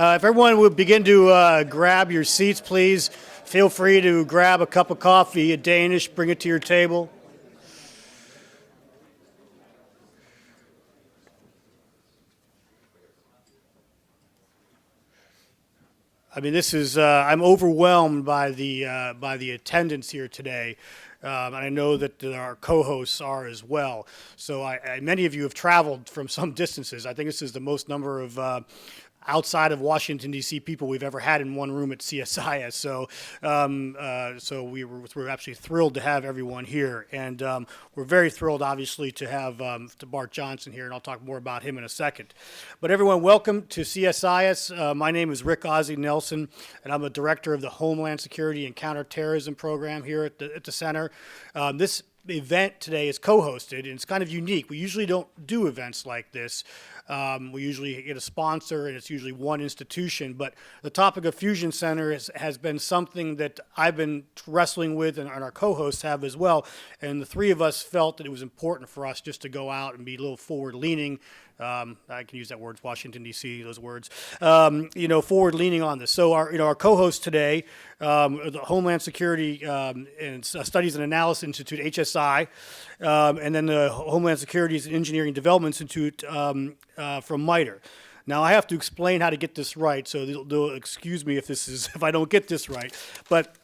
If everyone would begin to grab your seats, please. Feel free to grab a cup of coffee, a Danish, bring it to your table. I mean, this is, I'm overwhelmed by the attendance here today. And I know that our co-hosts are as well. So many of you have traveled from some distances. I think this is the most number of outside of Washington, D.C. people we've ever had in one room at CSIS. So we're absolutely thrilled to have everyone here. And we're very thrilled, obviously, to have to Bart Chilton here, and I'll talk more about him in a second. But everyone, welcome to CSIS. My name is Rick Ozzie Nelson, and I'm a director of the Homeland Security and Counterterrorism Program here at the center. This event today is co-hosted, and it's kind of unique. We usually don't do events like this. We usually get a sponsor, and it's usually one institution. But the topic of Fusion Center has been something that I've been wrestling with, and our co-hosts have as well. And the three of us felt that it was important for us just to go out and be a little forward-leaning. I can use that word, Washington, D.C., those words, forward-leaning on this. So our co-host today, the Homeland Security and Studies and Analysis Institute, HSI, and then the Homeland Securities and Engineering Development Institute from MITRE. Now, I have to explain how to get this right, so they'll excuse me if I don't get this right. But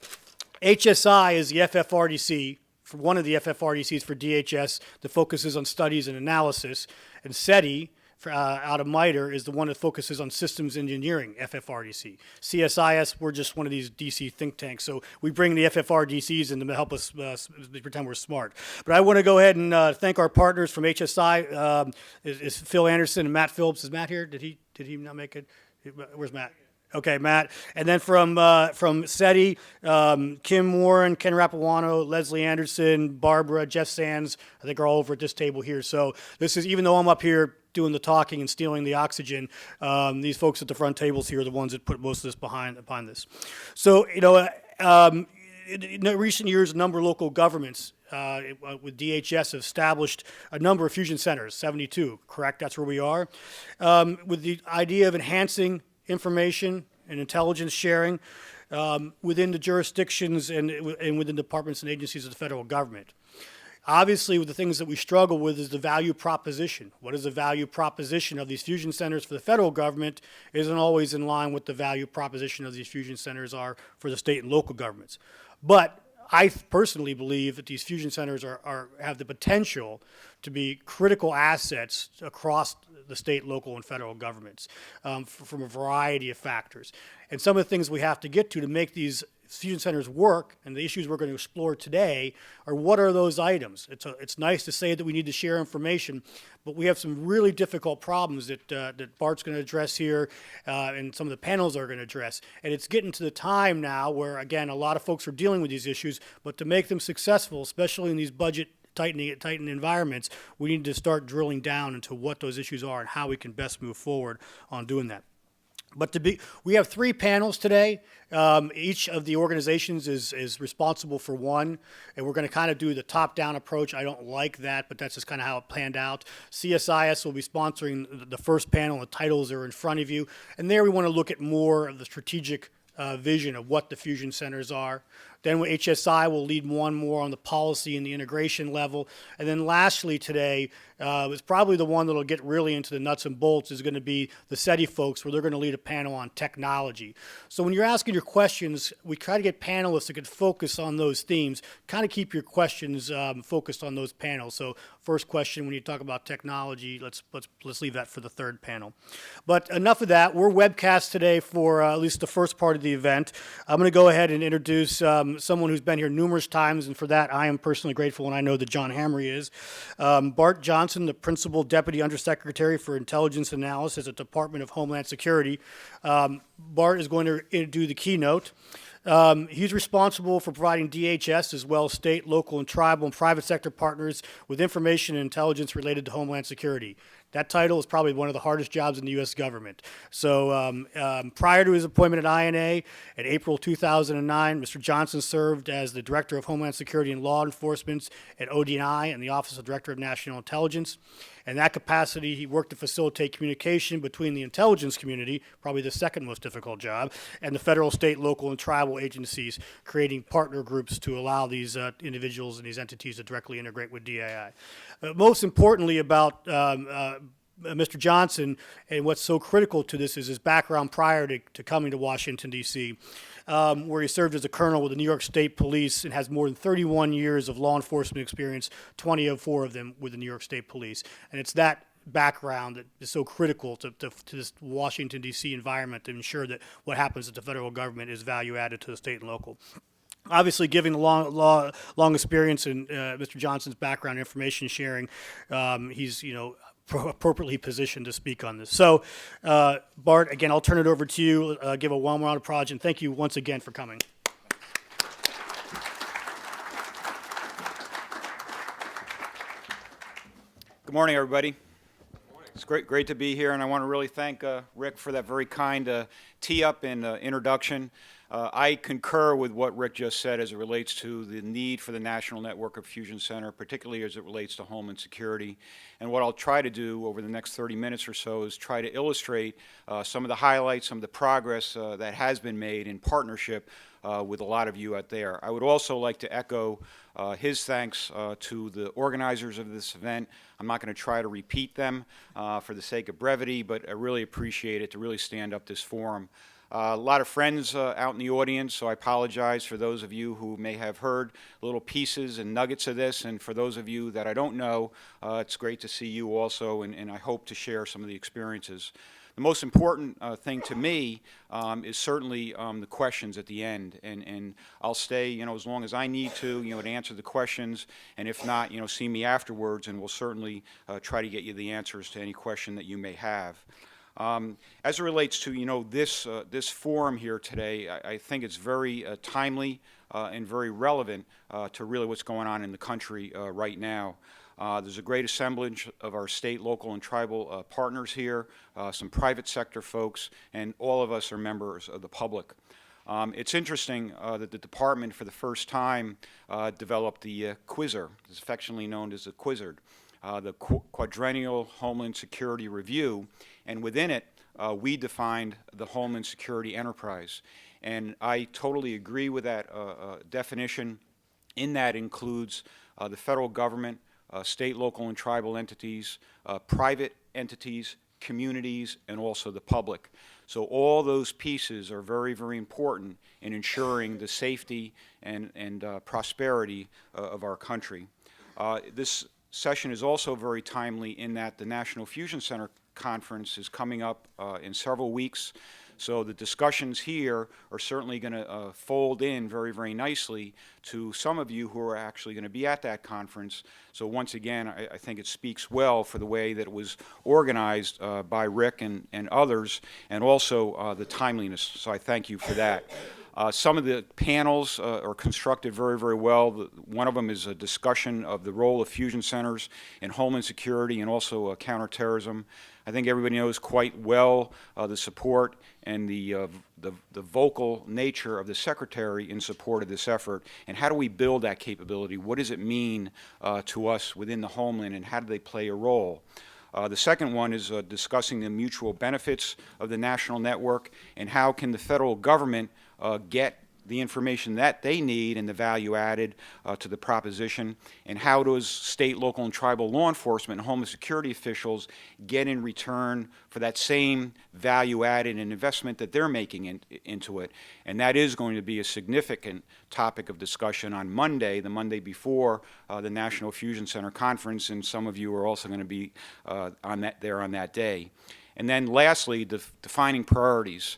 HSI is the FFRDC, for one of the FFRDCs for DHS that focuses on studies and analysis, and SETI out of MITRE is the one that focuses on systems engineering, FFRDC. CSIS, we're just one of these DC think tanks, so we bring the FFRDCs in to help us pretend we're smart. But I want to go ahead and thank our partners from HSI. Is Phil Anderson and Matt Phillips. Is Matt here? Did he not make it? Where's Matt? Okay, Matt. And then from SETI, Kim Warren, Ken Rapuano, Leslie Anderson, Barbara, Jeff Sands, I think are all over at this table here. So this is, even though I'm up here doing the talking and stealing the oxygen, these folks at the front tables here are the ones that put most of this behind this. So, in recent years, a number of local governments with DHS have established a number of fusion centers, 72, correct? That's where we are. With the idea of enhancing information and intelligence sharing within the jurisdictions and within departments and agencies of the federal government. Obviously, with the things that we struggle with is the value proposition. What is the value proposition of these fusion centers for the federal government isn't always in line with the value proposition of these fusion centers are for the state and local governments. But I personally believe that these fusion centers have the potential to be critical assets across the state, local, and federal governments from a variety of factors. And some of the things we have to get to make these fusion centers work, and the issues we're going to explore today, are what are those items? It's nice to say that we need to share information, but we have some really difficult problems that Bart's going to address here, and some of the panels are going to address. And it's getting to the time now where, again, a lot of folks are dealing with these issues, but to make them successful, especially in these budget tightened environments, we need to start drilling down into what those issues are and how we can best move forward on doing that. But we have three panels today. Each of the organizations is responsible for one, and we're going to kind of do the top-down approach. I don't like that, but that's just kind of how it planned out. CSIS will be sponsoring the first panel. The titles are in front of you, and there we want to look at more of the strategic vision of what the fusion centers are. Then HSI will lead one more on the policy and the integration level. And then lastly today, is probably the one that will get really into the nuts and bolts, is going to be the SETI folks, where they're going to lead a panel on technology. So when you're asking your questions, we try to get panelists that could focus on those themes, kind of keep your questions focused on those panels. So first question, when you talk about technology, let's leave that for the third panel. But enough of that. We're webcast today for at least the first part of the event. I'm going to go ahead and introduce someone who's been here numerous times, and for that I am personally grateful, and I know that John Hamry is. Bart Johnson, the Principal Deputy Undersecretary for Intelligence Analysis at the Department of Homeland Security. Bart is going to do the keynote. He's responsible for providing DHS as well as state, local, and tribal and private sector partners with information and intelligence related to Homeland Security. That title is probably one of the hardest jobs in the U.S. government. So prior to his appointment at INA in April 2009, Mr. Johnson served as the Director of Homeland Security and Law Enforcement at ODNI and the Office of Director of National Intelligence. In that capacity, he worked to facilitate communication between the intelligence community, probably the second most difficult job, and the federal, state, local, and tribal agencies, creating partner groups to allow these individuals and these entities to directly integrate with DAI. Most importantly about Mr. Johnson, and what's so critical to this is his background prior to coming to Washington, D.C., where he served as a colonel with the New York State Police and has more than 31 years of law enforcement experience, 24 of them with the New York State Police. And it's that background that is so critical to this Washington, D.C. environment to ensure that what happens at the federal government is value added to the state and local. Obviously, given the long experience in Mr. Johnson's background information sharing, he's appropriately positioned to speak on this. So, Bart, again, I'll turn it over to you. Give a warm round of applause, and thank you once again for coming. Good morning, everybody. It's great to be here, and I want to really thank Rick for that very kind tee-up and introduction. I concur with what Rick just said as it relates to the need for the National Network of Fusion Center, particularly as it relates to Homeland Security. And what I'll try to do over the next 30 minutes or so is try to illustrate some of the highlights, some of the progress that has been made in partnership with a lot of you out there. I would also like to echo his thanks to the organizers of this event. I'm not going to try to repeat them for the sake of brevity, but I really appreciate it to really stand up this forum. A lot of friends out in the audience, so I apologize for those of you who may have heard little pieces and nuggets of this, and for those of you that I don't know, it's great to see you also, and I hope to share some of the experiences. The most important thing to me is certainly the questions at the end, and I'll stay, as long as I need to, to answer the questions, and if not, see me afterwards, and we'll certainly try to get you the answers to any question that you may have. As it relates to this forum here today, I think it's very timely and very relevant to really what's going on in the country right now. There's a great assemblage of our state, local, and tribal partners here, some private sector folks, and all of us are members of the public. It's interesting that the department, for the first time, developed the Quizzer. It's affectionately known as the Quizzard, the Quadrennial Homeland Security Review, and within it, we defined the Homeland Security enterprise. And I totally agree with that definition. In that includes the federal government, state, local, and tribal entities, private entities, communities, and also the public. So all those pieces are very, very important in ensuring the safety and prosperity of our country. This session is also very timely in that the National Fusion Center Conference is coming up in several weeks. So the discussions here are certainly going to fold in very, very nicely to some of you who are actually going to be at that conference. So once again, I think it speaks well for the way that it was organized by Rick and others, and also the timeliness. So I thank you for that. Some of the panels are constructed very, very well. One of them is a discussion of the role of fusion centers in Homeland Security and also counterterrorism. I think everybody knows quite well the support and the vocal nature of the Secretary in support of this effort. And how do we build that capability? What does it mean to us within the Homeland, and how do they play a role? The second one is discussing the mutual benefits of the national network, and how can the federal government get the information that they need and the value added to the proposition, and how does state, local, and tribal law enforcement and Homeland Security officials get in return for that same value added and investment that they're making into it. And that is going to be a significant topic of discussion on Monday, the Monday before the National Fusion Center Conference, and some of you are also going to be on that day. And then lastly, defining priorities.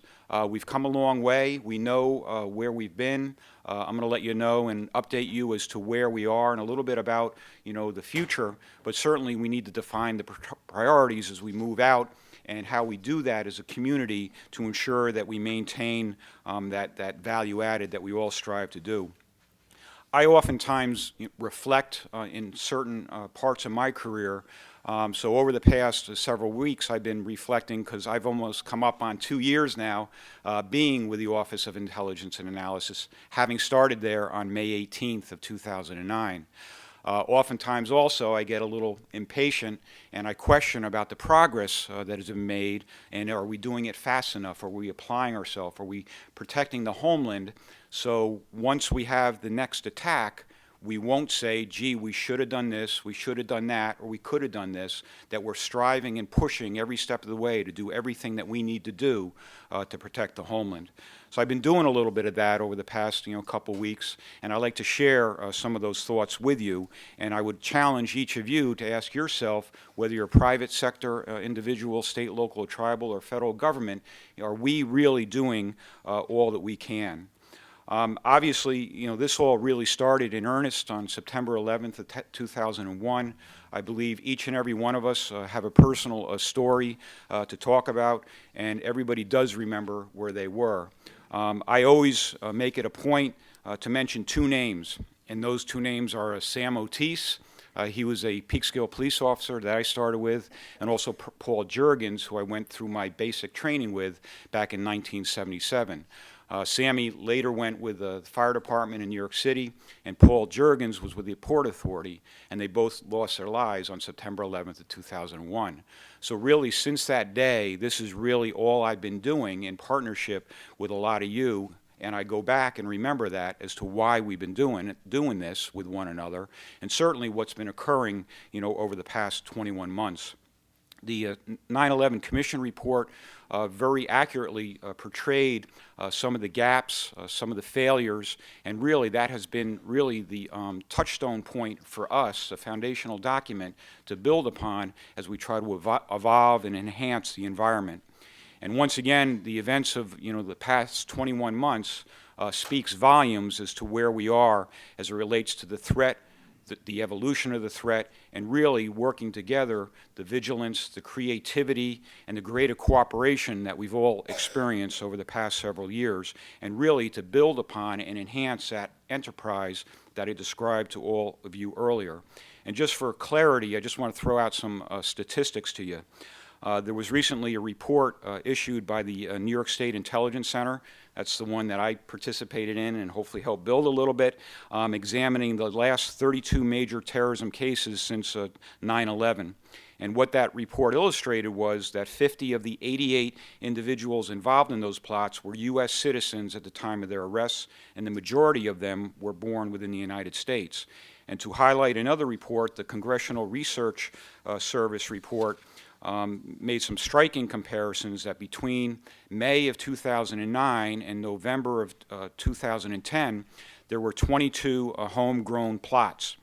We've come a long way. We know where we've been. I'm going to let you know and update you as to where we are and a little bit about, the future. But certainly we need to define the priorities as we move out, and how we do that as a community to ensure that we maintain that value added that we all strive to do. I oftentimes reflect in certain parts of my career. So over the past several weeks, I've been reflecting, because I've almost come up on 2 years now being with the Office of Intelligence and Analysis, having started there on May 18th of 2009. Oftentimes also I get a little impatient and I question about the progress that has been made, and are we doing it fast enough? Are we applying ourselves? Are we protecting the homeland? So once we have the next attack, we won't say, gee, we should have done this, we should have done that, or we could have done this, that we're striving and pushing every step of the way to do everything that we need to do to protect the homeland. So I've been doing a little bit of that over the past couple weeks, and I'd like to share some of those thoughts with you, and I would challenge each of you to ask yourself, whether you're a private sector individual, state, local, tribal, or federal government, are we really doing all that we can? Obviously, this all really started in earnest on September 11th of 2001. I believe each and every one of us have a personal story to talk about, and everybody does remember where they were. I always make it a point to mention two names, and those two names are Sam Otis. He was a Peekskill police officer that I started with, and also Paul Juergens, who I went through my basic training with back in 1977. Sammy later went with the fire department in New York City, and Paul Juergens was with the Port Authority, and they both lost their lives on September 11th of 2001. So really, since that day, this is really all I've been doing in partnership with a lot of you, and I go back and remember that as to why we've been doing this with one another, and certainly what's been occurring, over the past 21 months. The 9/11 Commission report very accurately portrayed some of the gaps, some of the failures, and really that has been really the touchstone point for us, a foundational document to build upon as we try to evolve and enhance the environment. And once again, the events of the past 21 months speaks volumes as to where we are as it relates to the threat, the evolution of the threat, and really working together, the vigilance, the creativity, and the greater cooperation that we've all experienced over the past several years, and really to build upon and enhance that enterprise that I described to all of you earlier. And just for clarity, I just want to throw out some statistics to you. There was recently a report issued by the New York State Intelligence Center. That's the one that I participated in and hopefully helped build a little bit, examining the last 32 major terrorism cases since 9/11. And what that report illustrated was that 50 of the 88 individuals involved in those plots were U.S. citizens at the time of their arrests, and the majority of them were born within the United States. And to highlight another report, the Congressional Research Service report made some striking comparisons that between May of 2009 and November of 2010, there were 22 homegrown plots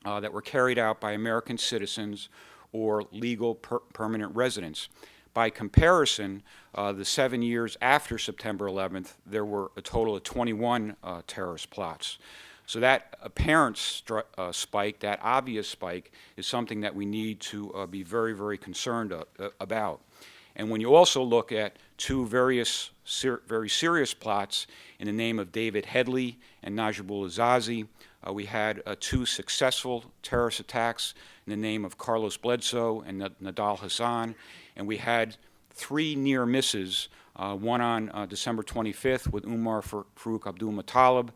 that were carried out by American citizens or legal permanent residents. By comparison, the 7 years after September 11th, there were a total of 21 terrorist plots. So that apparent spike, that obvious spike, is something that we need to be very, very concerned about. And when you also look at two very serious plots in the name of David Headley and Najibul Azazi, we had two successful terrorist attacks in the name of Carlos Bledsoe and Nadal Hassan, and we had three near misses, one on December 25th with Umar Farouk Abdul Muttalib,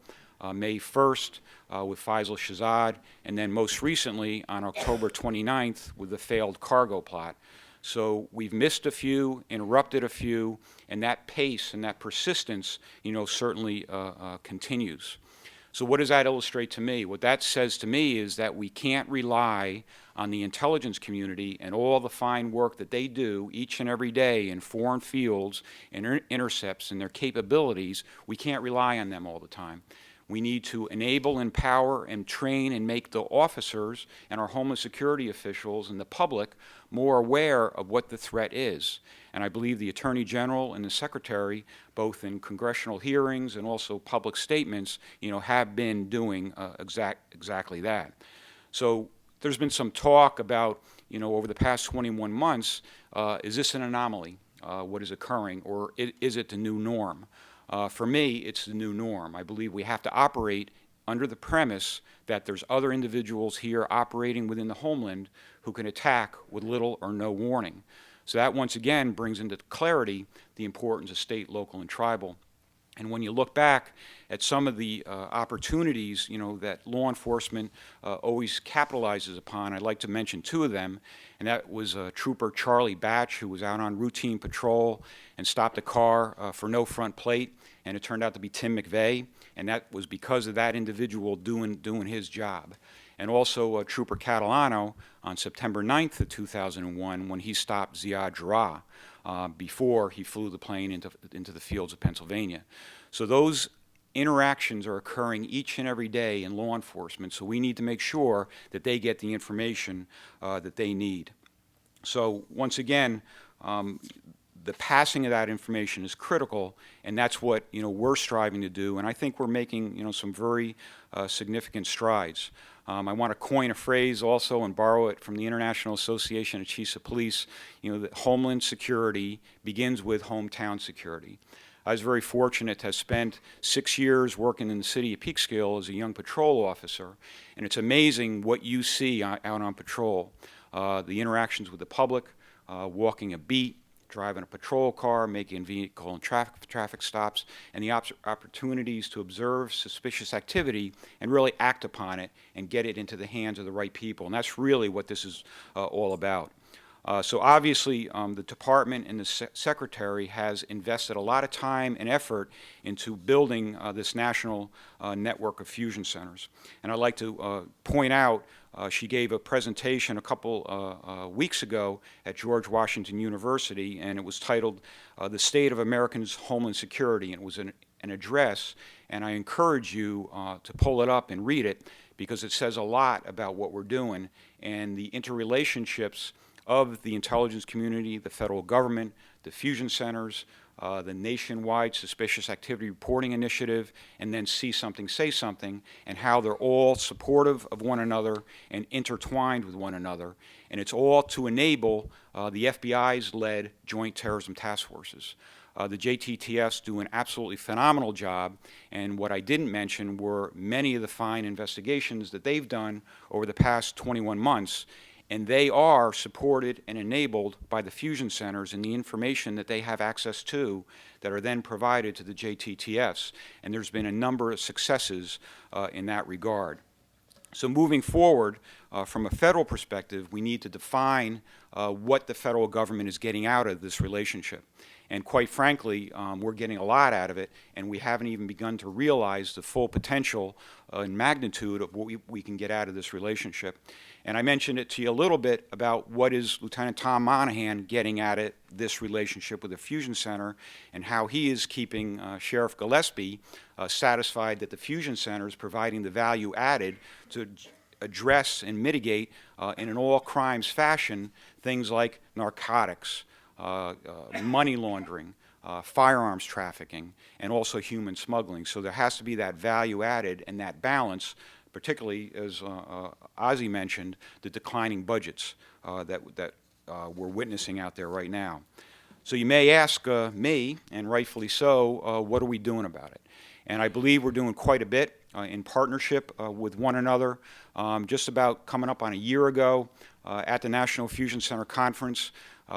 May 1st with Faisal Shahzad, and then most recently on October 29th with the failed cargo plot. So we've missed a few, interrupted a few, and that pace and that persistence, certainly continues. So what does that illustrate to me? What that says to me is that we can't rely on the intelligence community and all the fine work that they do each and every day in foreign fields and intercepts and their capabilities. We can't rely on them all the time. We need to enable, empower, and train and make the officers and our Homeland Security officials and the public more aware of what the threat is. And I believe the Attorney General and the Secretary, both in congressional hearings and also public statements, have been doing exactly that. So there's been some talk about, over the past 21 months, is this an anomaly, what is occurring, or is it the new norm? For me, it's the new norm. I believe we have to operate under the premise that there's other individuals here operating within the homeland who can attack with little or no warning. So that once again brings into clarity the importance of state, local, and tribal. And when you look back at some of the opportunities, that law enforcement always capitalizes upon, I'd like to mention two of them. And that was Trooper Charlie Batch, who was out on routine patrol and stopped a car for no front plate, and it turned out to be Tim McVeigh, and that was because of that individual doing his job. And also Trooper Catalano on September 9th of 2001, when he stopped Ziad Jarrah before he flew the plane into the fields of Pennsylvania. So those interactions are occurring each and every day in law enforcement, so we need to make sure that they get the information that they need. So once again, the passing of that information is critical, and that's what we're striving to do, and I think we're making some very significant strides. I want to coin a phrase also and borrow it from the International Association of Chiefs of Police, that Homeland Security begins with hometown security. I was very fortunate to have spent 6 years working in the city of Peekskill as a young patrol officer, and it's amazing what you see out on patrol. The interactions with the public, walking a beat, driving a patrol car, making vehicle and traffic stops, and the opportunities to observe suspicious activity and really act upon it and get it into the hands of the right people. And that's really what this is all about. So obviously, the department and the secretary has invested a lot of time and effort into building this national network of fusion centers. And I'd like to point out, she gave a presentation a couple weeks ago at George Washington University, and it was titled The State of Americans' Homeland Security. And it was an address, and I encourage you to pull it up and read it, because it says a lot about what we're doing and the interrelationships of the intelligence community, the federal government, the fusion centers, the nationwide suspicious activity reporting initiative, and then See Something, Say Something, and how they're all supportive of one another and intertwined with one another. And it's all to enable the FBI's led joint terrorism task forces. The JTTFs do an absolutely phenomenal job, and what I didn't mention were many of the fine investigations that they've done over the past 21 months. And they are supported and enabled by the fusion centers and the information that they have access to that are then provided to the JTTFs. And there's been a number of successes in that regard. So moving forward, from a federal perspective, we need to define what the federal government is getting out of this relationship. And quite frankly, we're getting a lot out of it, and we haven't even begun to realize the full potential and magnitude of what we can get out of this relationship. And I mentioned it to you a little bit about what is Lieutenant Tom Monahan getting at it, this relationship with the Fusion Center, and how he is keeping Sheriff Gillespie satisfied that the Fusion Center is providing the value added to address and mitigate in an all crimes fashion things like narcotics, money laundering, firearms trafficking, and also human smuggling. So there has to be that value added and that balance, particularly, as Ozzie mentioned, the declining budgets that we're witnessing out there right now. So you may ask me, and rightfully so, what are we doing about it? And I believe we're doing quite a bit in partnership with one another. Just about coming up on a year ago at the National Fusion Center Conference,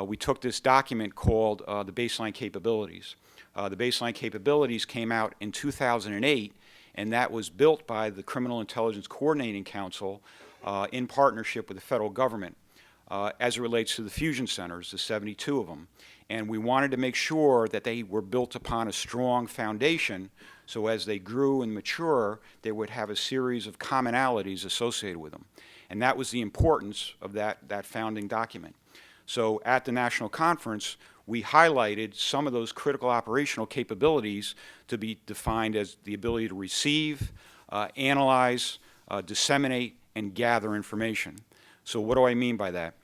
we took this document called the Baseline Capabilities. The Baseline Capabilities came out in 2008, and that was built by the Criminal Intelligence Coordinating Council in partnership with the federal government as it relates to the fusion centers, the 72 of them. And we wanted to make sure that they were built upon a strong foundation, so as they grew and mature, they would have a series of commonalities associated with them. And that was the importance of that founding document. So at the national conference, we highlighted some of those critical operational capabilities to be defined as the ability to receive, analyze, disseminate, and gather information. So what do I mean by that?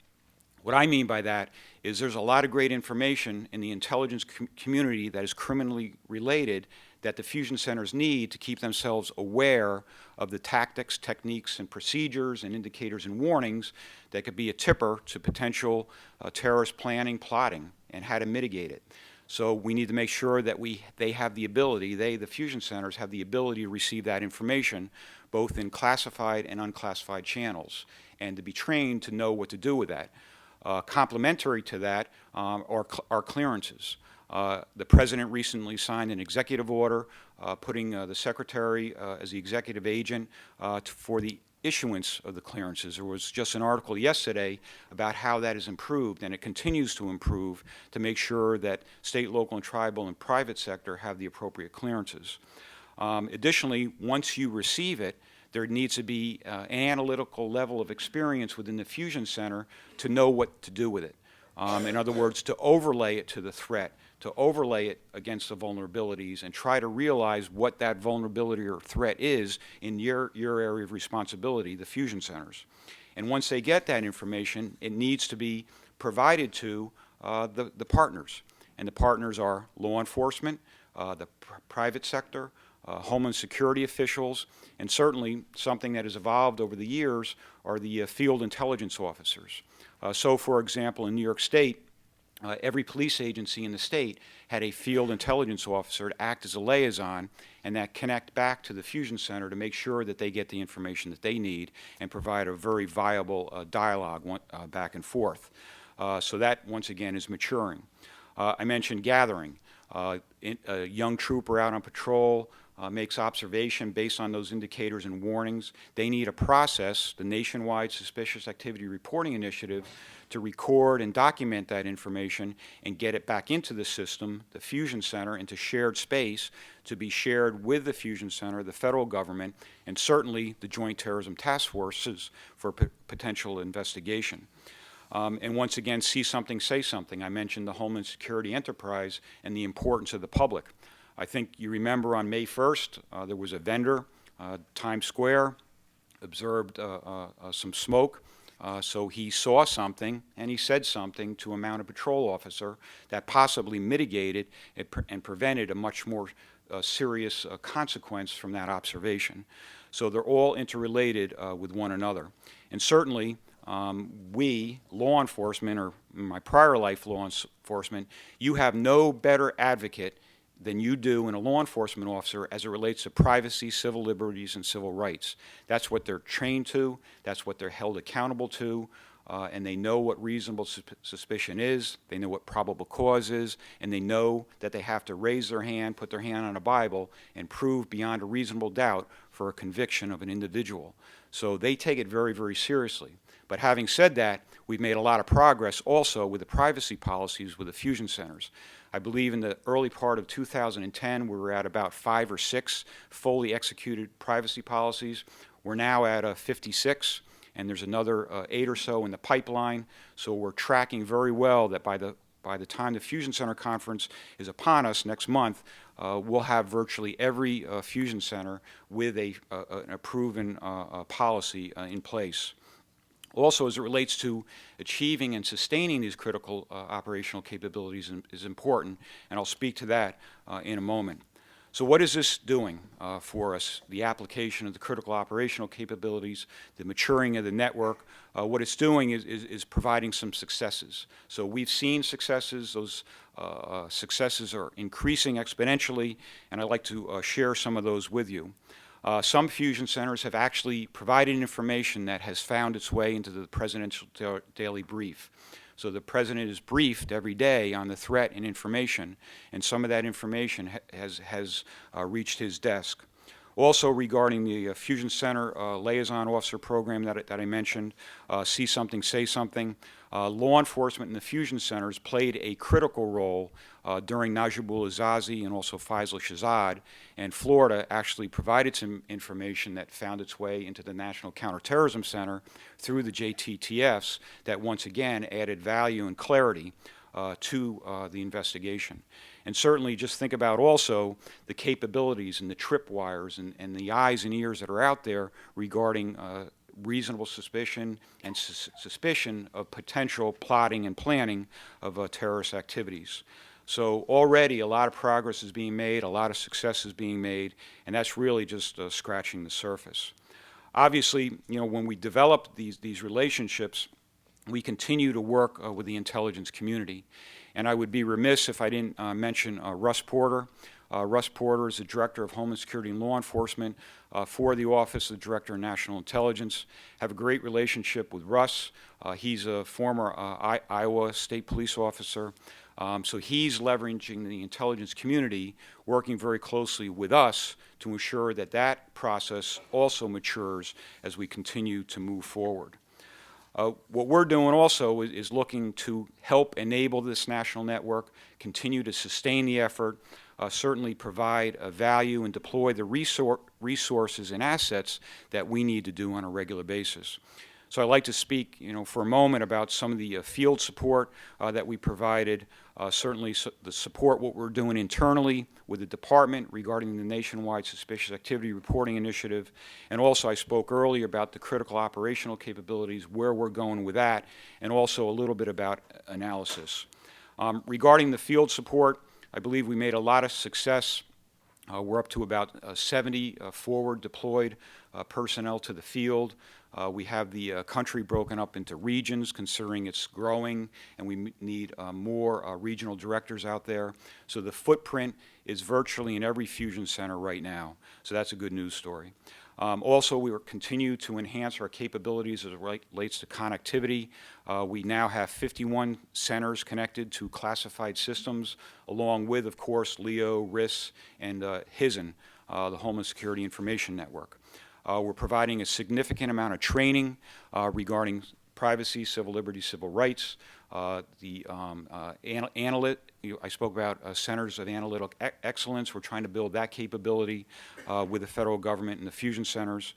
What I mean by that is there's a lot of great information in the intelligence community that is criminally related that the fusion centers need to keep themselves aware of the tactics, techniques, and procedures and indicators and warnings that could be a tipper to potential terrorist planning, plotting, and how to mitigate it. So we need to make sure that they have the ability, the fusion centers have the ability to receive that information both in classified and unclassified channels, and to be trained to know what to do with that. Complementary to that are clearances. The President recently signed an executive order putting the Secretary as the executive agent for the issuance of the clearances. There was just an article yesterday about how that has improved, and it continues to improve to make sure that state, local, and tribal and private sector have the appropriate clearances. Additionally, once you receive it, there needs to be an analytical level of experience within the Fusion Center to know what to do with it. In other words, to overlay it to the threat, to overlay it against the vulnerabilities, and try to realize what that vulnerability or threat is in your area of responsibility, the Fusion Centers. And once they get that information, it needs to be provided to the partners. And the partners are law enforcement, the private sector, Homeland Security officials, and certainly something that has evolved over the years are the field intelligence officers. So, for example, in New York State, every police agency in the state had a field intelligence officer to act as a liaison and that connect back to the Fusion Center to make sure that they get the information that they need and provide a very viable dialogue back and forth. So that, once again, is maturing. I mentioned gathering. A young trooper out on patrol makes observation based on those indicators and warnings. They need a process, the Nationwide Suspicious Activity Reporting Initiative, to record and document that information and get it back into the system, the Fusion Center, into shared space to be shared with the Fusion Center, the federal government, and certainly the Joint Terrorism Task Forces for potential investigation. And once again, see something, say something. I mentioned the Homeland Security enterprise and the importance of the public. I think you remember on May 1st, there was a vendor, Times Square, observed some smoke. So he saw something and he said something to a mounted patrol officer that possibly mitigated and prevented a much more serious consequence from that observation. So they're all interrelated with one another. And certainly, we, law enforcement, or in my prior life law enforcement, you have no better advocate than you do in a law enforcement officer as it relates to privacy, civil liberties, and civil rights. That's what they're trained to, that's what they're held accountable to, and they know what reasonable suspicion is, they know what probable cause is, and they know that they have to raise their hand, put their hand on a Bible, and prove beyond a reasonable doubt for a conviction of an individual. So they take it very, very seriously. But having said that, we've made a lot of progress also with the privacy policies with the Fusion Centers. I believe in the early part of 2010, we were at about 5 or 6 fully executed privacy policies. We're now at 56, and there's another 8 or so in the pipeline. So we're tracking very well that by the time the Fusion Center conference is upon us next month, we'll have virtually every Fusion Center with a proven policy in place. Also, as it relates to achieving and sustaining these critical operational capabilities is important, and I'll speak to that in a moment. So what is this doing for us? The application of the critical operational capabilities, the maturing of the network, what it's doing is providing some successes. So we've seen successes. Those successes are increasing exponentially, and I'd like to share some of those with you. Some Fusion Centers have actually provided information that has found its way into the Presidential Daily Brief. So the President is briefed every day on the threat and information, and some of that information has reached his desk. Also regarding the Fusion Center Liaison Officer Program that I mentioned, See Something, Say Something, law enforcement in the Fusion Centers played a critical role during Najibullah Zazi and also Faisal Shahzad, and Florida actually provided some information that found its way into the National Counterterrorism Center through the JTTFs that once again added value and clarity to the investigation. And certainly just think about also the capabilities and the tripwires and the eyes and ears that are out there regarding reasonable suspicion and suspicion of potential plotting and planning of terrorist activities. So already a lot of progress is being made, a lot of success is being made, and that's really just scratching the surface. Obviously, you know, when we develop these relationships, we continue to work with the intelligence community. And I would be remiss if I didn't mention Russ Porter. Russ Porter is the Director of Homeland Security and Law Enforcement for the Office of the Director of National Intelligence. Have a great relationship with Russ. He's a former Iowa State Police officer. So he's leveraging the intelligence community, working very closely with us to ensure that that process also matures as we continue to move forward. What we're doing also is looking to help enable this national network, continue to sustain the effort, certainly provide value and deploy the resources and assets that we need to do on a regular basis. So I'd like to speak, for a moment about some of the field support that we provided, certainly the support what we're doing internally with the department regarding the nationwide suspicious activity reporting initiative, and also I spoke earlier about the critical operational capabilities, where we're going with that, and also a little bit about analysis. Regarding the field support, I believe we made a lot of success. We're up to about 70 forward deployed personnel to the field. We have the country broken up into regions, considering it's growing, and we need more regional directors out there. So the footprint is virtually in every fusion center right now. So that's a good news story. Also, we will continue to enhance our capabilities as it relates to connectivity. We now have 51 centers connected to classified systems, along with, of course, LEO, RIS, and HISN, the Homeland Security Information Network. We're providing a significant amount of training regarding privacy, civil liberties, civil rights. I spoke about centers of analytic excellence. We're trying to build that capability with the federal government and the fusion centers.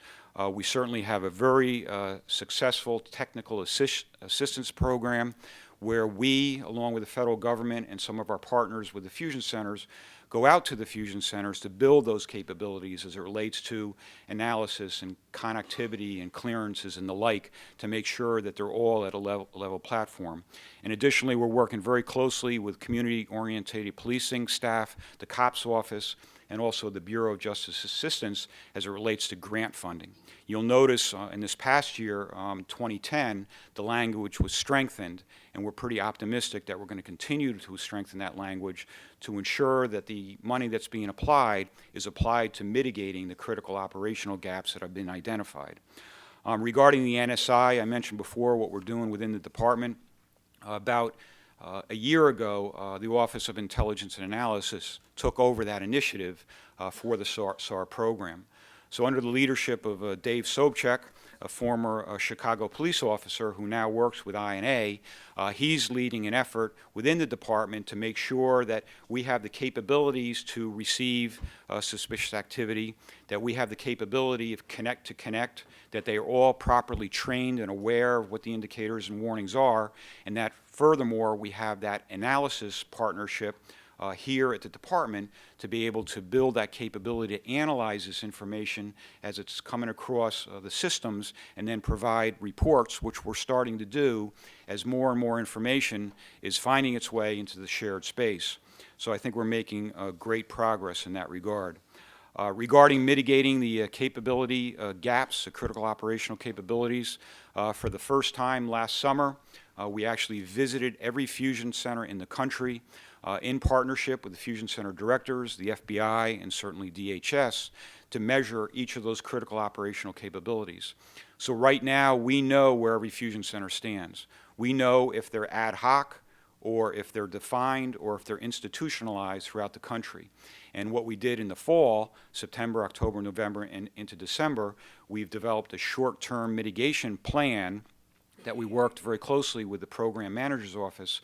We certainly have a very successful technical assistance program where we, along with the federal government and some of our partners with the fusion centers, go out to the fusion centers to build those capabilities as it relates to analysis and connectivity and clearances and the like, to make sure that they're all at a level platform. And additionally, we're working very closely with community-oriented policing staff, the COPS office, and also the Bureau of Justice Assistance as it relates to grant funding. You'll notice in this past year, 2010, the language was strengthened, and we're pretty optimistic that we're going to continue to strengthen that language to ensure that the money that's being applied is applied to mitigating the critical operational gaps that have been identified. Regarding the NSI, I mentioned before what we're doing within the department. About a year ago, the Office of Intelligence and Analysis took over that initiative for the SAR program. So under the leadership of Dave Sobchak, a former Chicago police officer who now works with INA, he's leading an effort within the department to make sure that we have the capabilities to receive suspicious activity, that we have the capability of connect to connect, that they are all properly trained and aware of what the indicators and warnings are, and that furthermore we have that analysis partnership here at the department to be able to build that capability to analyze this information as it's coming across the systems, and then provide reports, which we're starting to do as more and more information is finding its way into the shared space. So I think we're making great progress in that regard. Regarding mitigating the capability gaps, the critical operational capabilities, for the first time last summer, we actually visited every fusion center in the country in partnership with the fusion center directors, the FBI, and certainly DHS, to measure each of those critical operational capabilities. So right now, we know where every fusion center stands. We know if they're ad hoc, or if they're defined, or if they're institutionalized throughout the country. And what we did in the fall, September, October, November, and into December, we've developed a short-term mitigation plan that we worked very closely with the program manager's office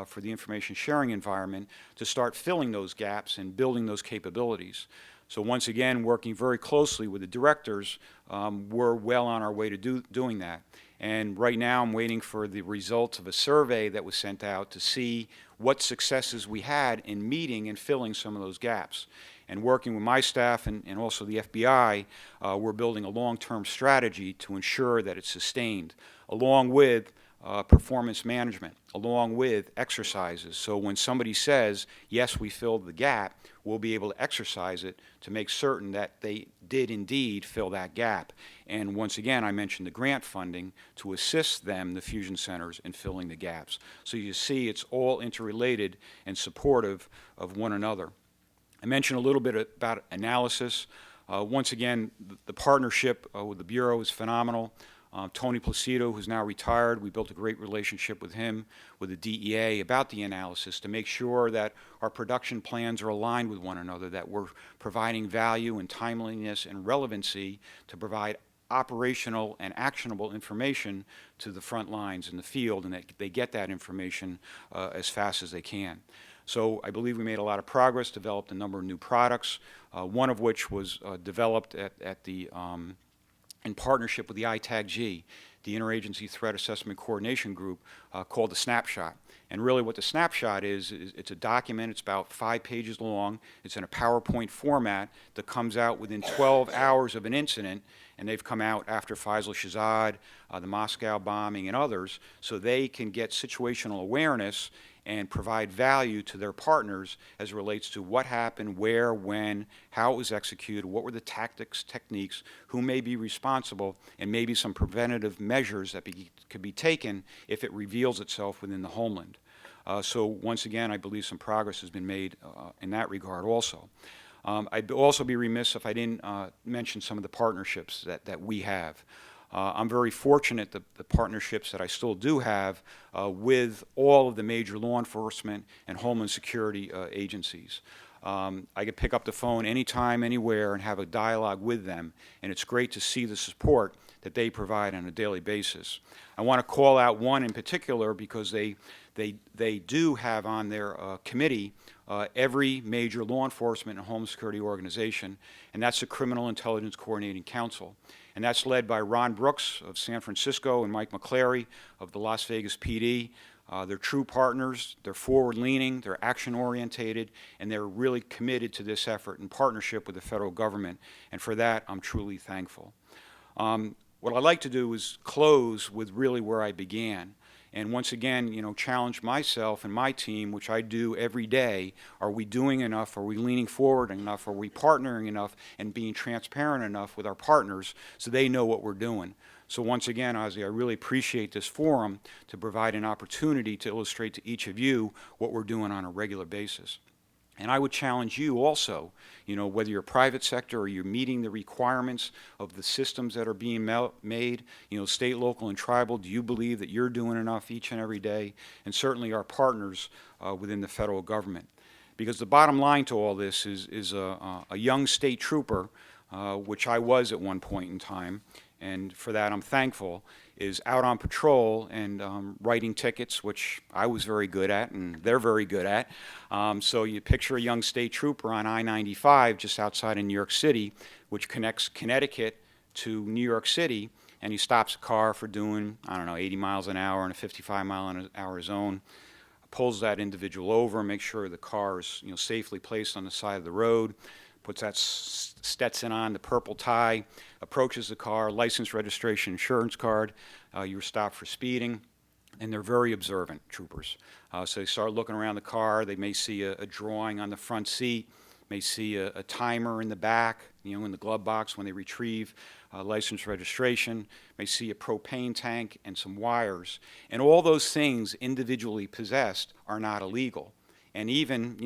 for the information sharing environment to start filling those gaps and building those capabilities. So once again, working very closely with the directors, we're well on our way to doing that. And right now I'm waiting for the results of a survey that was sent out to see what successes we had in meeting and filling some of those gaps. And working with my staff and also the FBI, we're building a long-term strategy to ensure that it's sustained, along with performance management, along with exercises. So when somebody says, yes, we filled the gap, we'll be able to exercise it to make certain that they did indeed fill that gap. And once again, I mentioned the grant funding to assist them, the fusion centers, in filling the gaps. So you see it's all interrelated and supportive of one another. I mentioned a little bit about analysis. Once again, the partnership with the Bureau is phenomenal. Tony Placido, who's now retired, we built a great relationship with him, with the DEA, about the analysis to make sure that our production plans are aligned with one another, that we're providing value and timeliness and relevancy to provide operational and actionable information to the front lines in the field, and that they get that information as fast as they can. So I believe we made a lot of progress, developed a number of new products, one of which was developed in partnership with the ITAG-G, the Interagency Threat Assessment Coordination Group, called the Snapshot. And really what the Snapshot is it's a document. It's about 5 pages long. It's in a PowerPoint format that comes out within 12 hours of an incident, and they've come out after Faisal Shahzad, the Moscow bombing, and others, so they can get situational awareness and provide value to their partners as it relates to what happened, where, when, how it was executed, what were the tactics, techniques, who may be responsible, and maybe some preventative measures that could be taken if it reveals itself within the homeland. So once again, I believe some progress has been made in that regard also. I'd also be remiss if I didn't mention some of the partnerships that we have. I'm very fortunate that the partnerships that I still do have with all of the major law enforcement and Homeland Security agencies. I could pick up the phone anytime, anywhere, and have a dialogue with them, and it's great to see the support that they provide on a daily basis. I want to call out one in particular because they do have on their committee every major law enforcement and Homeland Security organization, and that's the Criminal Intelligence Coordinating Council. And that's led by Ron Brooks of San Francisco and Mike McClary of the Las Vegas PD. They're true partners, they're forward-leaning, they're action-orientated, and they're really committed to this effort in partnership with the federal government, and for that I'm truly thankful. What I'd like to do is close with really where I began. And once again, challenge myself and my team, which I do every day. Are we doing enough? Are we leaning forward enough? Are we partnering enough and being transparent enough with our partners so they know what we're doing? So once again, Ozzy, I really appreciate this forum to provide an opportunity to illustrate to each of you what we're doing on a regular basis. And I would challenge you also, whether you're private sector or you're meeting the requirements of the systems that are being made, state, local, and tribal, do you believe that you're doing enough each and every day? And certainly our partners within the federal government. Because the bottom line to all this is a young state trooper, which I was at one point in time, and for that I'm thankful, is out on patrol and writing tickets, which I was very good at and they're very good at. So you picture a young state trooper on I-95 just outside of New York City, which connects Connecticut to New York City, and he stops a car for doing, 80 miles an hour in a 55-mile-an-hour zone, pulls that individual over, makes sure the car is safely placed on the side of the road, puts that Stetson on, the purple tie, approaches the car, license, registration, insurance card. You were stopped for speeding, and they're very observant troopers. So they start looking around the car. They may see a drawing on the front seat, may see a timer in the back, in the glove box when they retrieve license, registration, may see a propane tank and some wires. And all those things individually possessed are not illegal. And even,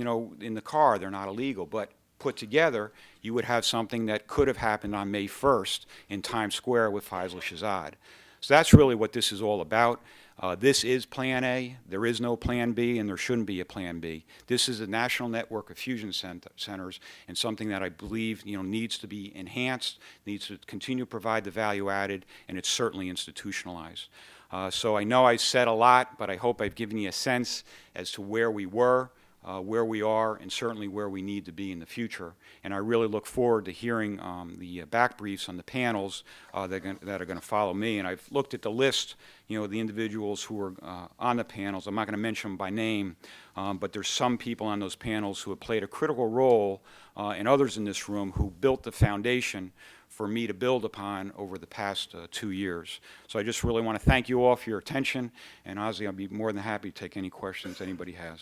in the car, they're not illegal, but put together, you would have something that could have happened on May 1st in Times Square with Faisal Shahzad. So that's really what this is all about. This is Plan A. There is no Plan B, and there shouldn't be a Plan B. This is a national network of fusion centers, and something that I believe needs to be enhanced, needs to continue to provide the value added, and it's certainly institutionalized. So I know I said a lot, but I hope I've given you a sense as to where we were, where we are, and certainly where we need to be in the future. And I really look forward to hearing the back briefs on the panels that are going to follow me. And I've looked at the list, the individuals who are on the panels. I'm not going to mention them by name, but there's some people on those panels who have played a critical role, and others in this room who built the foundation for me to build upon over the past 2 years. So I just really want to thank you all for your attention, and Ozzy, I'll be more than happy to take any questions anybody has.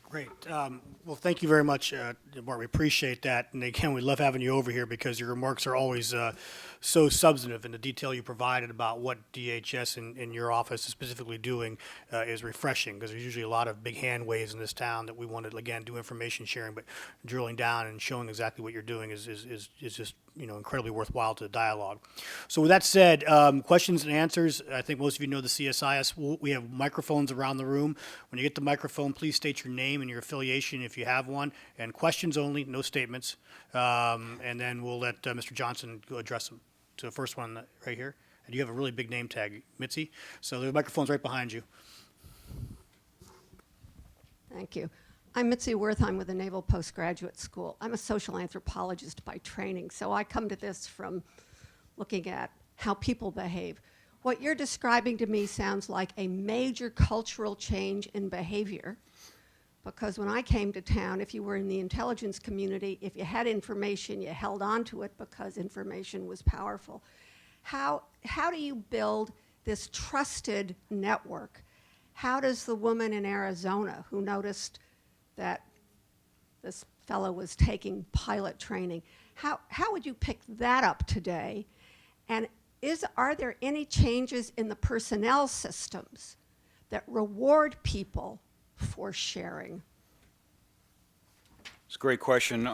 Great. Well, thank you very much, Bart. We appreciate that. And again, we love having you over here because your remarks are always so substantive, and the detail you provided about what DHS in your office is specifically doing is refreshing, because there's usually a lot of big hand waves in this town that we want to, again, do information sharing, but drilling down and showing exactly what you're doing is just incredibly worthwhile to the dialogue. So with that said, questions and answers. I think most of you know the CSIS. We have microphones around the room. When you get the microphone, please state your name and your affiliation if you have one, and questions only, no statements. And then we'll let Mr. Johnson go address them. So the first one right here. And you have a really big name tag, Mitzi. So the microphone's right behind you. Thank you. I'm Mitzi Wertheim with the Naval Postgraduate School. I'm a social anthropologist by training, so I come to this from looking at how people behave. What you're describing to me sounds like a major cultural change in behavior, because when I came to town, if you were in the intelligence community, if you had information, you held on to it because information was powerful. How do you build this trusted network? How does the woman in Arizona who noticed that this fellow was taking pilot training, how would you pick that up today? And are there any changes in the personnel systems that reward people for sharing? It's a great question.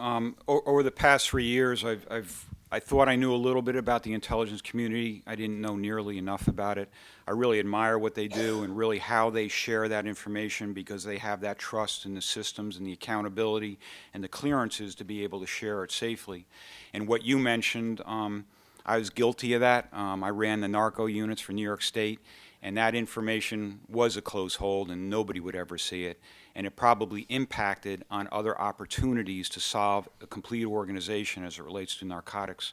Over the past 3 years, I thought I knew a little bit about the intelligence community. I didn't know nearly enough about it. I really admire what they do and really how they share that information, because they have that trust in the systems and the accountability and the clearances to be able to share it safely. And what you mentioned, I was guilty of that. I ran the narco units for New York State, and that information was a close hold and nobody would ever see it. And it probably impacted on other opportunities to solve a complete organization as it relates to narcotics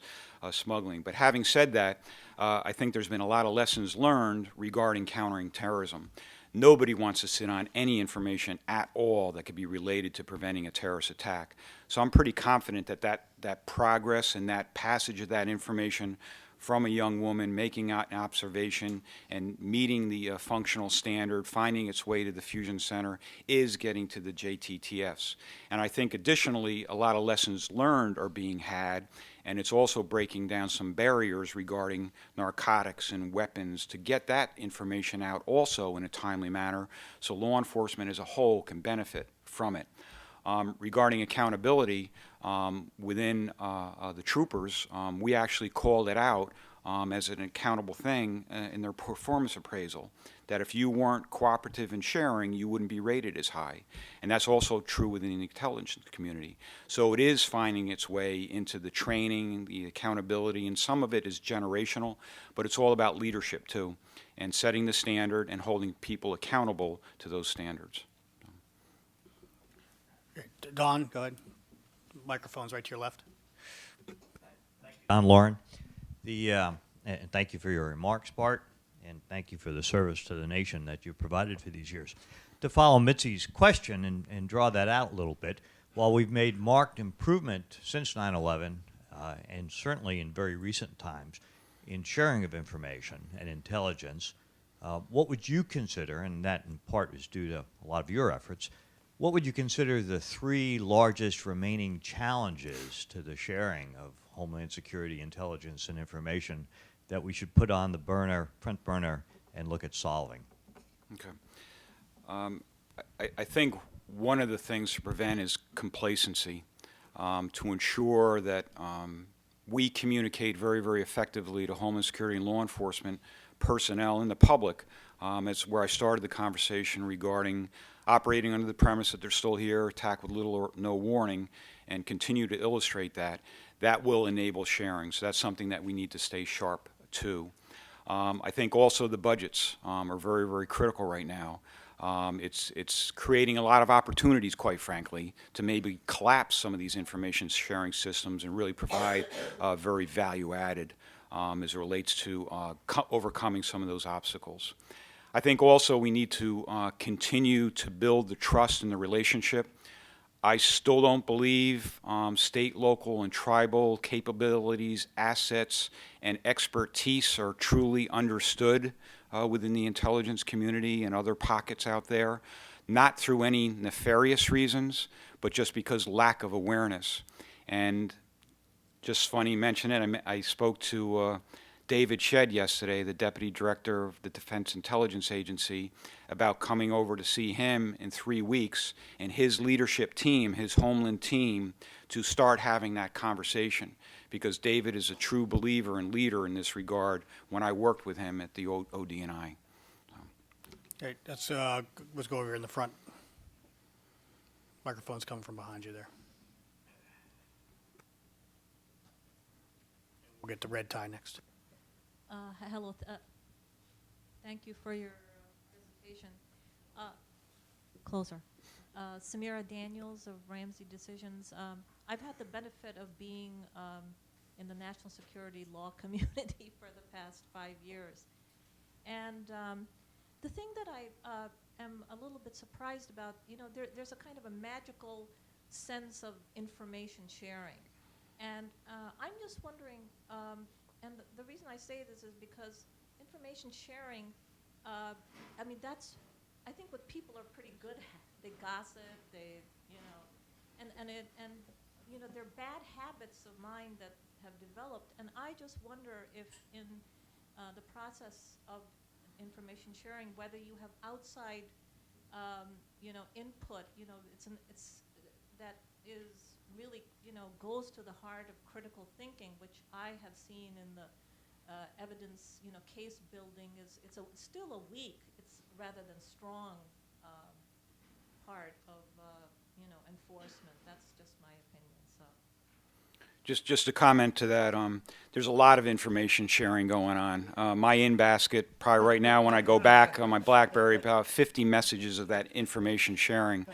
smuggling. But having said that, I think there's been a lot of lessons learned regarding countering terrorism. Nobody wants to sit on any information at all that could be related to preventing a terrorist attack. So I'm pretty confident that progress and that passage of that information from a young woman making an observation and meeting the functional standard, finding its way to the fusion center, is getting to the JTTFs. And I think additionally, a lot of lessons learned are being had, and it's also breaking down some barriers regarding narcotics and weapons to get that information out also in a timely manner so law enforcement as a whole can benefit from it. Regarding accountability within the troopers, we actually called it out as an accountable thing in their performance appraisal, that if you weren't cooperative in sharing, you wouldn't be rated as high. And that's also true within the intelligence community. So it is finding its way into the training, the accountability, and some of it is generational, but it's all about leadership too, and setting the standard and holding people accountable to those standards. Don, go ahead. Microphone's right to your left. Don Lauren. And thank you for your remarks, Bart, and thank you for the service to the nation that you've provided for these years. To follow Mitzi's question and draw that out a little bit, while we've made marked improvement since 9/11, and certainly in very recent times, in sharing of information and intelligence, what would you consider, and that in part is due to a lot of your efforts, what would you consider the 3 largest remaining challenges to the sharing of Homeland Security intelligence and information that we should put on the front burner, and look at solving? Okay. I think one of the things to prevent is complacency, to ensure that we communicate very, very effectively to Homeland Security and law enforcement personnel and the public. It's where I started the conversation regarding operating under the premise that they're still here, attack with little or no warning, and continue to illustrate that. That will enable sharing. So that's something that we need to stay sharp to. I think also the budgets are very, very critical right now. It's creating a lot of opportunities, quite frankly, to maybe collapse some of these information sharing systems and really provide very value added as it relates to overcoming some of those obstacles. I think also we need to continue to build the trust in the relationship. I still don't believe state, local, and tribal capabilities, assets, and expertise are truly understood within the intelligence community and other pockets out there. not through any nefarious reasons, but just because lack of awareness. And just funny, mention it, I spoke to David Shedd yesterday, the Deputy Director of the Defense Intelligence Agency, about coming over to see him in 3 weeks and his leadership team, his Homeland team, to start having that conversation. Because David is a true believer and leader in this regard when I worked with him at the ODNI. Okay, let's go over here in the front. Microphone's coming from behind you there. We'll get to red tie next. Hello. Thank you for your presentation. Closer. Sameera Daniels of Ramsey Decisions. I've had the benefit of being in the national security law community for the past 5 years. And the thing that I am a little bit surprised about, there's a kind of a magical sense of information sharing. And I'm just wondering, and the reason I say this is because information sharing, I think what people are pretty good at. They gossip, there are bad habits of mine that have developed, and I just wonder if in the process of information sharing, whether you have outside, input, that is really, goes to the heart of critical thinking, which I have seen in the evidence, case building it's still a weak, it's rather than strong part of, enforcement. That's just my opinion. So. Just to comment to that, there's a lot of information sharing going on. My in-basket, probably right now when I go back on my BlackBerry, about 50 messages of that information sharing.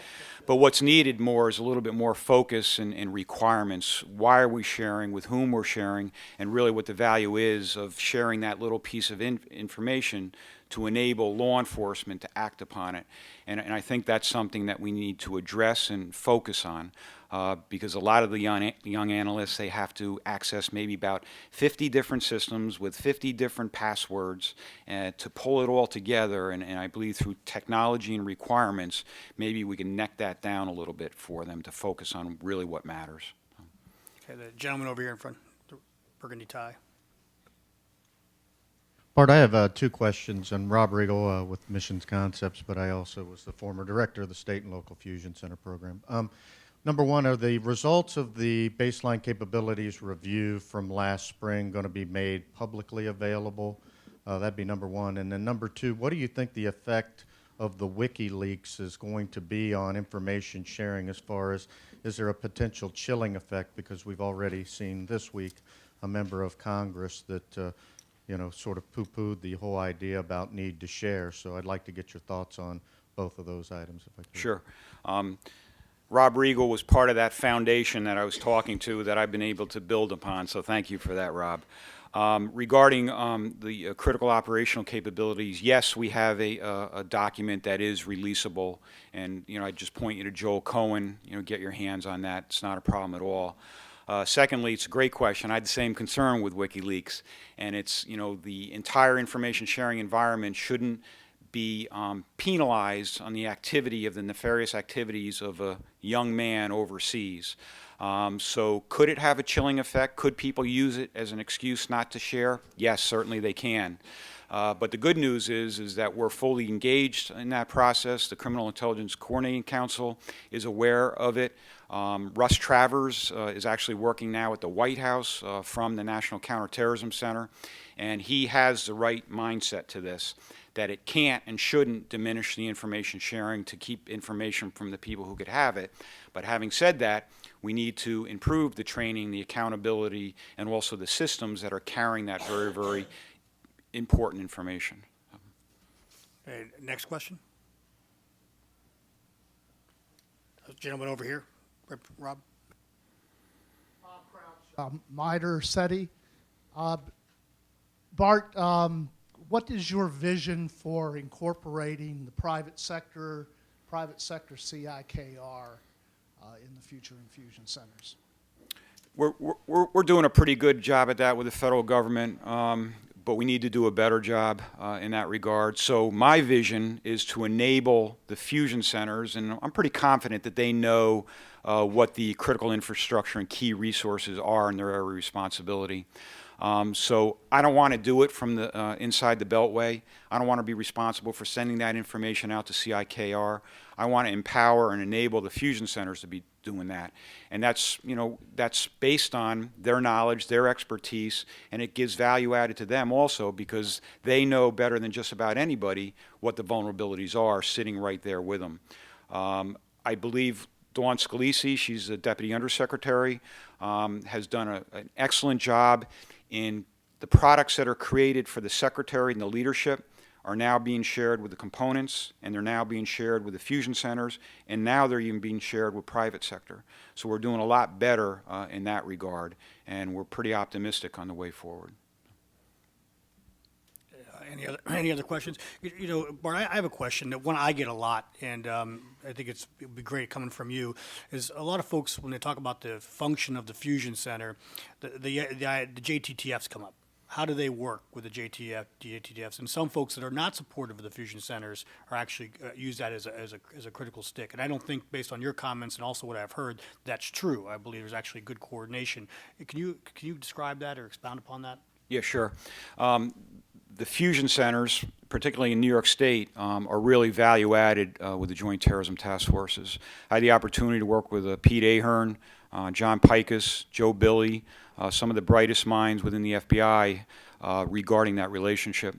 But what's needed more is a little bit more focus and requirements. Why are we sharing, with whom we're sharing, and really what the value is of sharing that little piece of information to enable law enforcement to act upon it. And I think that's something that we need to address and focus on. Because a lot of the young analysts, they have to access maybe about 50 different systems with 50 different passwords to pull it all together. And I believe through technology and requirements, maybe we can neck that down a little bit for them to focus on really what matters. Okay, the gentleman over here in front, the burgundy tie. Bart, I have 2 questions, and Rob Riegel with Missions Concepts, but I also was the former director of the State and Local Fusion Center program. Number one, are the results of the baseline capabilities review from last spring going to be made publicly available? That'd be number one. And then number two, what do you think the effect of the WikiLeaks is going to be on information sharing, as far as, is there a potential chilling effect? Because we've already seen this week a member of Congress that sort of poo-pooed the whole idea about need to share. So I'd like to get your thoughts on both of those items, if I could. Sure. Rob Riegel was part of that foundation that I was talking to that I've been able to build upon, so thank you for that, Rob. Regarding the critical operational capabilities, yes, we have a document that is releasable, and I just point you to Joel Cohen, get your hands on that. It's not a problem at all. Secondly, it's a great question. I had the same concern with WikiLeaks, and it's, the entire information sharing environment shouldn't be penalized on the activity of the nefarious activities of a young man overseas. So could it have a chilling effect? Could people use it as an excuse not to share? Yes, certainly they can. But the good news is that we're fully engaged in that process. The Criminal Intelligence Coordinating Council is aware of it. Russ Travers is actually working now at the White House from the National Counterterrorism Center, and he has the right mindset to this, that it can't and shouldn't diminish the information sharing to keep information from the people who could have it. But having said that, we need to improve the training, the accountability, and also the systems that are carrying that very, very important information. Okay, next question. Gentleman over here, Rob. Miter SETI. Bart, what is your vision for incorporating the private sector CIKR in the future infusion centers? We're doing a pretty good job at that with the federal government. but we need to do a better job in that regard. So my vision is to enable the fusion centers, and I'm pretty confident that they know what the critical infrastructure and key resources are in their area of responsibility. So I don't want to do it from the inside the Beltway. I don't want to be responsible for sending that information out to CIKR. I want to empower and enable the fusion centers to be doing that. And that's, you know, that's based on their knowledge, their expertise, and it gives value added to them also because they know better than just about anybody what the vulnerabilities are sitting right there with them. I believe Dawn Scalisi, she's the Deputy Undersecretary, has done an excellent job in the products that are created for the Secretary and the leadership are now being shared with the components, and they're now being shared with the fusion centers, and now they're even being shared with private sector. So we're doing a lot better in that regard, and we're pretty optimistic on the way forward. Any other questions? You know, Bart, I have a question that one I get a lot, and I think it would be great coming from you. Is a lot of folks when they talk about the function of the fusion center, the JTTFs come up. How do they work with the JTTFs? And some folks that are not supportive of the fusion centers are actually use that as a critical stick. And I don't think, based on your comments and also what I've heard, that's true. I believe there's actually good coordination. Can you describe that or expound upon that? Yeah, sure. The fusion centers, particularly in New York State, are really value added with the Joint Terrorism Task Forces. I had the opportunity to work with Pete Ahern, John Pikus, Joe Billy, some of the brightest minds within the FBI regarding that relationship.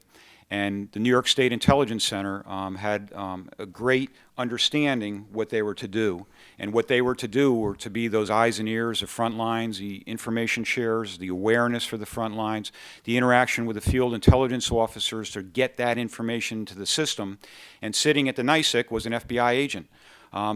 And the New York State Intelligence Center had a great understanding what they were to do. And what they were to do were to be those eyes and ears of front lines, the information shares, the awareness for the front lines, the interaction with the field intelligence officers to get that information to the system. And sitting at the NICIC was an FBI agent.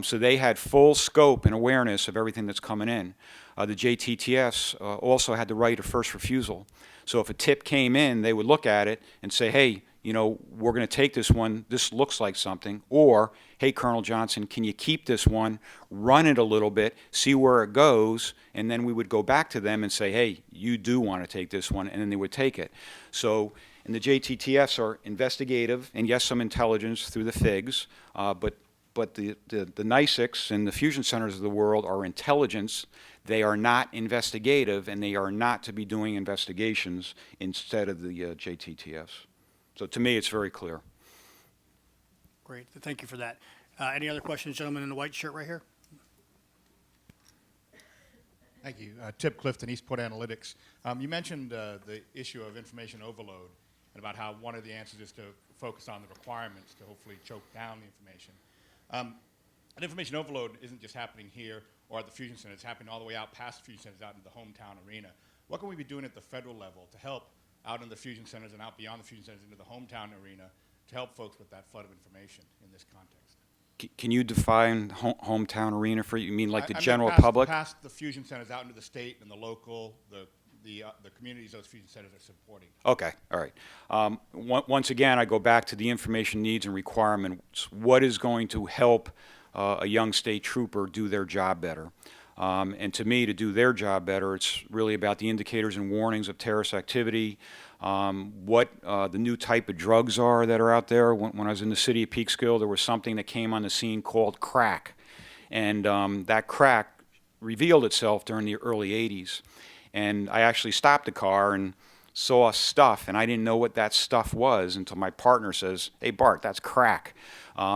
So they had full scope and awareness of everything that's coming in. The JTTFs also had the right of first refusal. So if a tip came in, they would look at it and say, hey, you know, we're going to take this one, this looks like something, or, hey, Colonel Johnson, can you keep this one, run it a little bit, see where it goes, and then we would go back to them and say, hey, you do want to take this one, and then they would take it. So, and the JTTFs are investigative, and yes, some intelligence through the FIGs, but the NICICs and the fusion centers of the world are intelligence. They are not investigative, and they are not to be doing investigations instead of the JTTFs. So to me, it's very clear. Great. Thank you for that. Any other questions, gentlemen in the white shirt right here? Thank you. Tip Clifton, Eastport Analytics. You mentioned the issue of information overload and about how one of the answers is to focus on the requirements to hopefully choke down the information. And information overload isn't just happening here or at the fusion center. It's happening all the way out past the fusion centers out into the hometown arena. What can we be doing at the federal level to help out in the fusion centers and out beyond the fusion centers into the hometown arena to help folks with that flood of information in this context? Can you define hometown arena for you? You mean like the I general mean public? Past the fusion centers out into the state and the local, the communities those fusion centers are supporting. Okay, all right. Once again, I go back to the information needs and requirements. What is going to help a young state trooper do their job better? And to me, to do their job better, it's really about the indicators and warnings of terrorist activity, what the new type of drugs are that are out there. When I was in the city of Peekskill, there was something that came on the scene called crack. And that crack revealed itself during the early 80s. And I actually stopped the car and saw stuff, and I didn't know what that stuff was until my partner says, hey, Bart, that's crack.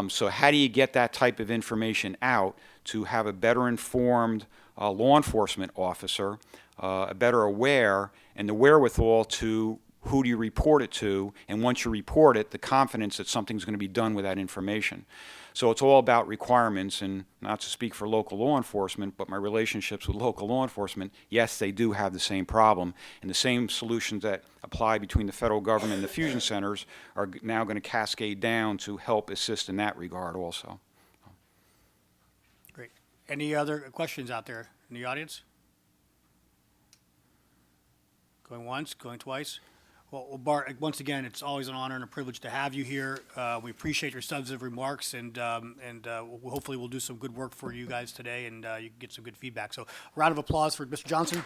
So how do you get that type of information out to have a better informed law enforcement officer, a better aware, and the wherewithal to who do you report it to, and once you report it, the confidence that something's going to be done with that information. So it's all about requirements, and not to speak for local law enforcement, but my relationships with local law enforcement, yes, they do have the same problem, and the same solutions that apply between the federal government and the fusion centers are now going to cascade down to help assist in that regard also. Great. Any other questions out there in the audience? Going once, going twice? Well, Bart, once again, it's always an honor and a privilege to have you here. We appreciate your substantive remarks, and hopefully we'll do some good work for you guys today, and you can get some good feedback. So a round of applause for Mr. Johnson.